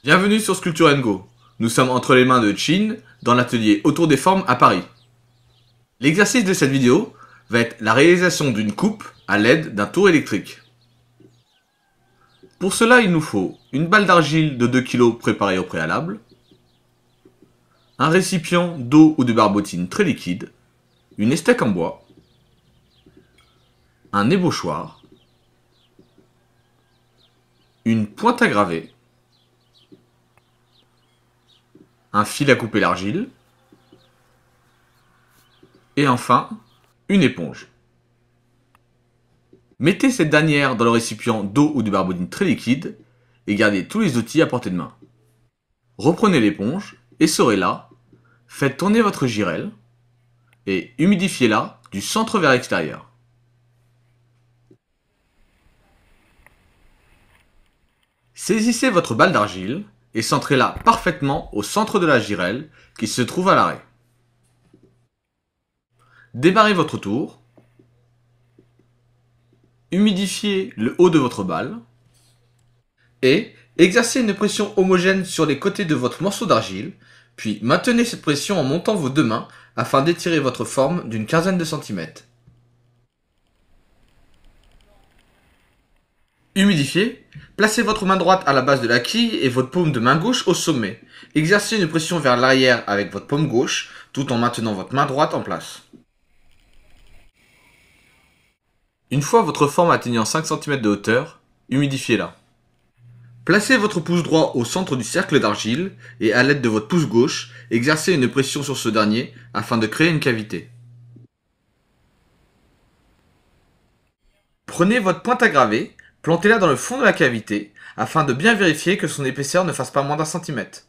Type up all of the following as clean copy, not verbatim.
Bienvenue sur Sculpture & Go. Nous sommes entre les mains de Chin dans l'atelier Autour des formes à Paris. L'exercice de cette vidéo va être la réalisation d'une coupe à l'aide d'un tour électrique. Pour cela, il nous faut une balle d'argile de 2 kg préparée au préalable, un récipient d'eau ou de barbotine très liquide, une estèque en bois, un ébauchoir, une pointe à graver, un fil à couper l'argile, et enfin, une éponge. Mettez cette dernière dans le récipient d'eau ou de barbotine très liquide et gardez tous les outils à portée de main. Reprenez l'éponge, essorez-la, faites tourner votre girelle et humidifiez-la du centre vers l'extérieur. Saisissez votre balle d'argile et centrez-la parfaitement au centre de la girelle qui se trouve à l'arrêt. Débarrez votre tour, humidifiez le haut de votre balle et exercez une pression homogène sur les côtés de votre morceau d'argile, puis maintenez cette pression en montant vos deux mains afin d'étirer votre forme d'une quinzaine de centimètres. Humidifiez, placez votre main droite à la base de la quille et votre paume de main gauche au sommet. Exercez une pression vers l'arrière avec votre paume gauche tout en maintenant votre main droite en place. Une fois votre forme atteignant 5 cm de hauteur, humidifiez-la. Placez votre pouce droit au centre du cercle d'argile et à l'aide de votre pouce gauche, exercez une pression sur ce dernier afin de créer une cavité. Prenez votre pointe à graver, plantez-la dans le fond de la cavité afin de bien vérifier que son épaisseur ne fasse pas moins d'1 centimètre.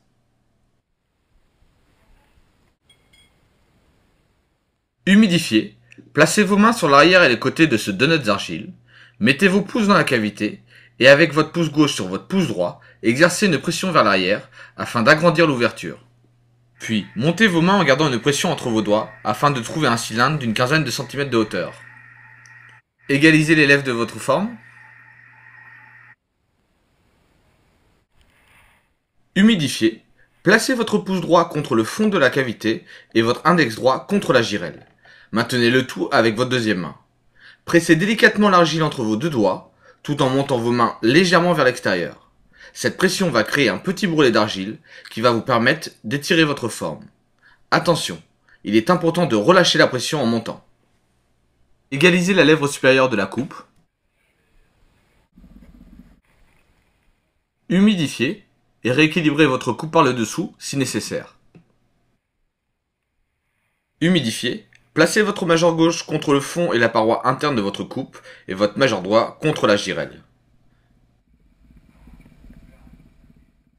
Humidifiez, placez vos mains sur l'arrière et les côtés de ce donut d'argile, mettez vos pouces dans la cavité et avec votre pouce gauche sur votre pouce droit, exercez une pression vers l'arrière afin d'agrandir l'ouverture. Puis, montez vos mains en gardant une pression entre vos doigts afin de trouver un cylindre d'une quinzaine de centimètres de hauteur. Égalisez les lèvres de votre forme. Humidifiez, placez votre pouce droit contre le fond de la cavité et votre index droit contre la girelle. Maintenez le tout avec votre deuxième main. Pressez délicatement l'argile entre vos deux doigts, tout en montant vos mains légèrement vers l'extérieur. Cette pression va créer un petit bourrelet d'argile qui va vous permettre d'étirer votre forme. Attention, il est important de relâcher la pression en montant. Égalisez la lèvre supérieure de la coupe. Humidifiez et rééquilibrez votre coupe par le dessous si nécessaire. Humidifiez, placez votre majeur gauche contre le fond et la paroi interne de votre coupe et votre majeur droit contre la girelle.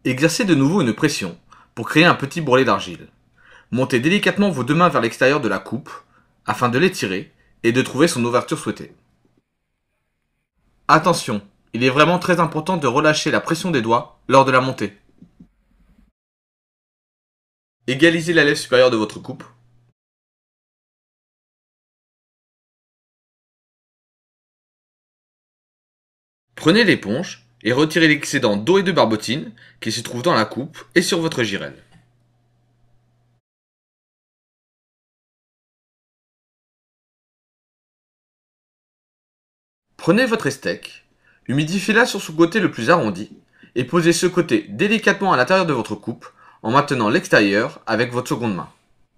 Exercez de nouveau une pression pour créer un petit bourrelet d'argile. Montez délicatement vos deux mains vers l'extérieur de la coupe afin de l'étirer et de trouver son ouverture souhaitée. Attention, il est vraiment très important de relâcher la pression des doigts lors de la montée. Égalisez la lèvre supérieure de votre coupe. Prenez l'éponge et retirez l'excédent d'eau et de barbotine qui se trouve dans la coupe et sur votre girelle. Prenez votre estèque, humidifiez-la sur son côté le plus arrondi et posez ce côté délicatement à l'intérieur de votre coupe en maintenant l'extérieur avec votre seconde main.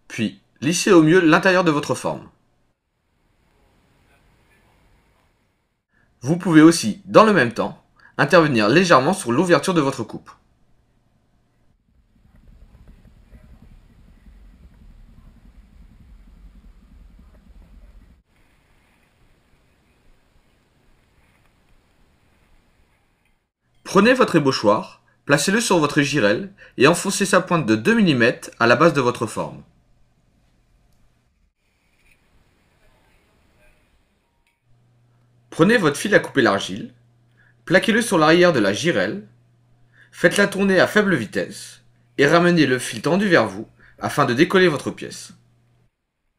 Puis, lissez au mieux l'intérieur de votre forme. Vous pouvez aussi, dans le même temps, intervenir légèrement sur l'ouverture de votre coupe. Prenez votre ébauchoir, placez-le sur votre girelle et enfoncez sa pointe de 2 mm à la base de votre forme. Prenez votre fil à couper l'argile, plaquez-le sur l'arrière de la girelle, faites-la tourner à faible vitesse et ramenez le fil tendu vers vous afin de décoller votre pièce.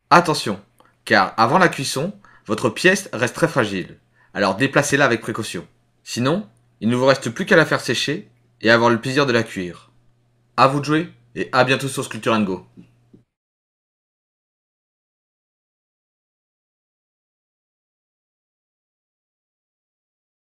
Attention, car avant la cuisson, votre pièce reste très fragile, alors déplacez-la avec précaution. Sinon, il ne vous reste plus qu'à la faire sécher et avoir le plaisir de la cuire. À vous de jouer et à bientôt sur Sculpture & Go.